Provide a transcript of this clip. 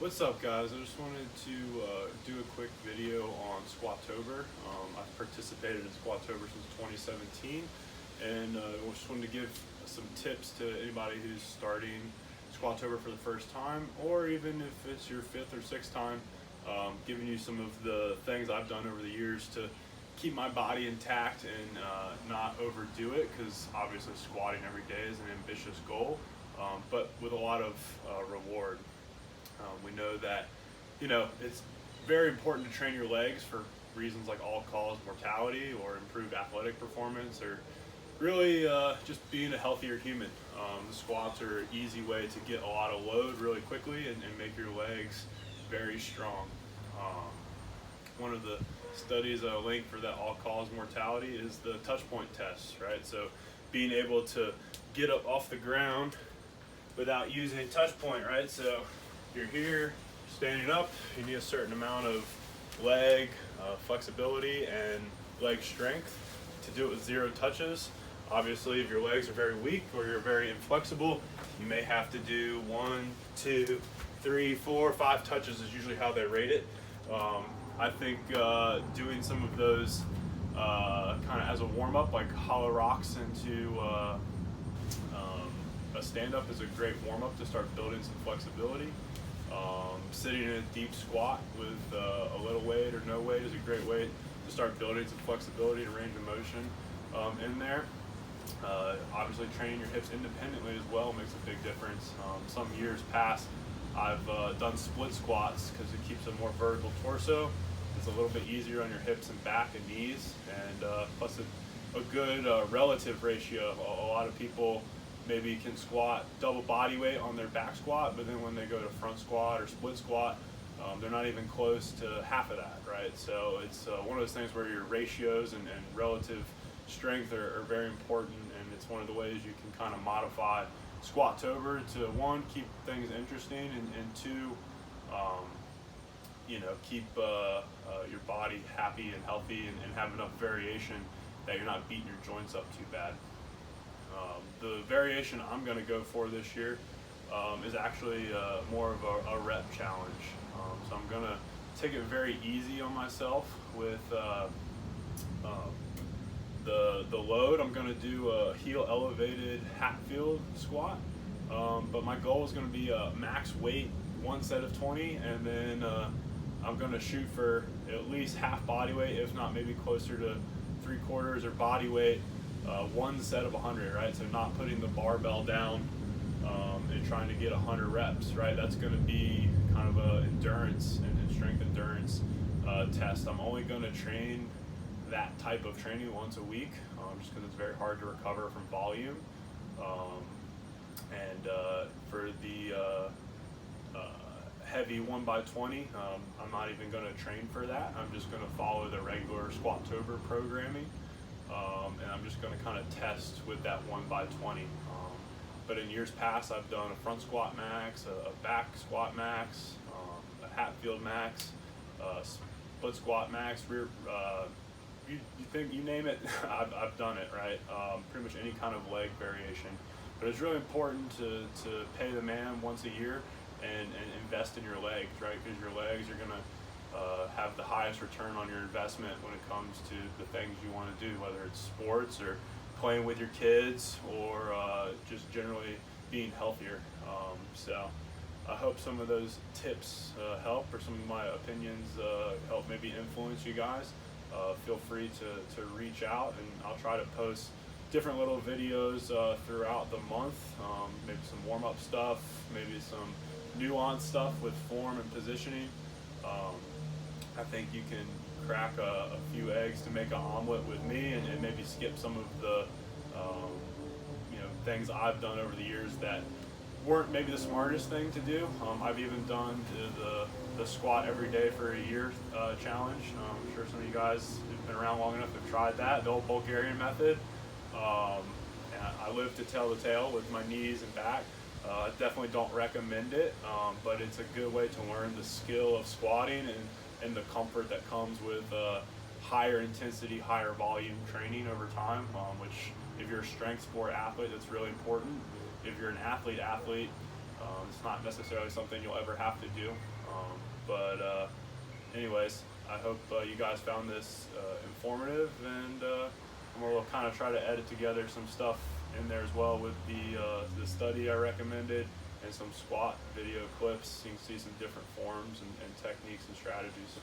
What's up, guys? I just wanted to do a quick video on Squatober. I've participated in Squatober since 2017, and I just wanted to give some tips to anybody who's starting Squatober for the first time, or even if it's your fifth or sixth time, giving you some of the things I've done over the years to keep my body intact and not overdo it, because obviously squatting every day is an ambitious goal, but with a lot of reward. We know that, it's very important to train your legs for reasons like all-cause mortality or improved athletic performance, or really just being a healthier human. The squats are an easy way to get a lot of load really quickly and make your legs very strong. One of the studies I linked for that all-cause mortality is the touch point test, right? So being able to get up off the ground without using a touch point, right? So you're here, standing up, you need a certain amount of leg flexibility and leg strength to do it with 0 touches. Obviously, if your legs are very weak or you're very inflexible, you may have to do 1, 2, 3, 4, 5 touches is usually how they rate it. I think doing some of those kind of as a warm-up, like hollow rocks into a stand-up, is a great warm-up to start building some flexibility. Sitting in a deep squat with a little weight or no weight is a great way to start building some flexibility and range of motion in there. Obviously, training your hips independently as well makes a big difference. Some years past, I've done split squats because it keeps a more vertical torso. It's a little bit easier on your hips and back and knees, and plus a good relative ratio. A lot of people maybe can squat double body weight on their back squat, but then when they go to front squat or split squat, they're not even close to half of that, right? So it's one of those things where your ratios and relative strength are very important, and it's one of the ways you can kind of modify Squatober to, one, keep things interesting, and two, keep your body happy and healthy and have enough variation that you're not beating your joints up too bad. The variation I'm going to go for this year is actually more of a rep challenge. So I'm going to take it very easy on myself with the load. I'm going to do a heel elevated Hatfield squat, but my goal is going to be a max weight 1 set of 20, and then I'm going to shoot for at least half body weight, if not maybe closer to 3/4 or body weight, 1 set of 100, right? So not putting the barbell down and trying to get 100 reps, right? That's going to be kind of a endurance and strength endurance test. I'm only going to train that type of training once a week, just because it's very hard to recover from volume. For the heavy 1x20, I'm not even going to train for that. I'm just going to follow the regular Squatober programming, and I'm just going to kind of test with that 1x20. But in years past, I've done a front squat max, a back squat max, a Hatfield max, split squat max, rear. You name it, I've done it, right? Pretty much any kind of leg variation. But it's really important to pay the man once a year and invest in your legs, right? Because your legs are going to have the highest return on your investment when it comes to the things you want to do, whether it's sports or playing with your kids or just generally being healthier. So I hope some of those tips help, or some of my opinions help maybe influence you guys. Feel free to reach out, and I'll try to post different little videos throughout the month, maybe some warm-up stuff, maybe some nuanced stuff with form and positioning. I think you can crack a few eggs to make an omelet with me, and maybe skip some of the things I've done over the years that weren't maybe the smartest thing to do. I've even done the squat every day for a year challenge. I'm sure some of you guys who've been around long enough have tried that, the old Bulgarian method. And I live to tell the tale with my knees and back. I definitely don't recommend it, but it's a good way to learn the skill of squatting and the comfort that comes with higher intensity, higher volume training over time, which if you're a strength sport athlete, that's really important. If you're an athlete, it's not necessarily something you'll ever have to do. Anyways, I hope you guys found this informative, and we'll kind of try to edit together some stuff in there as well with the study I recommended and some squat video clips. You can see some different forms and techniques and strategies.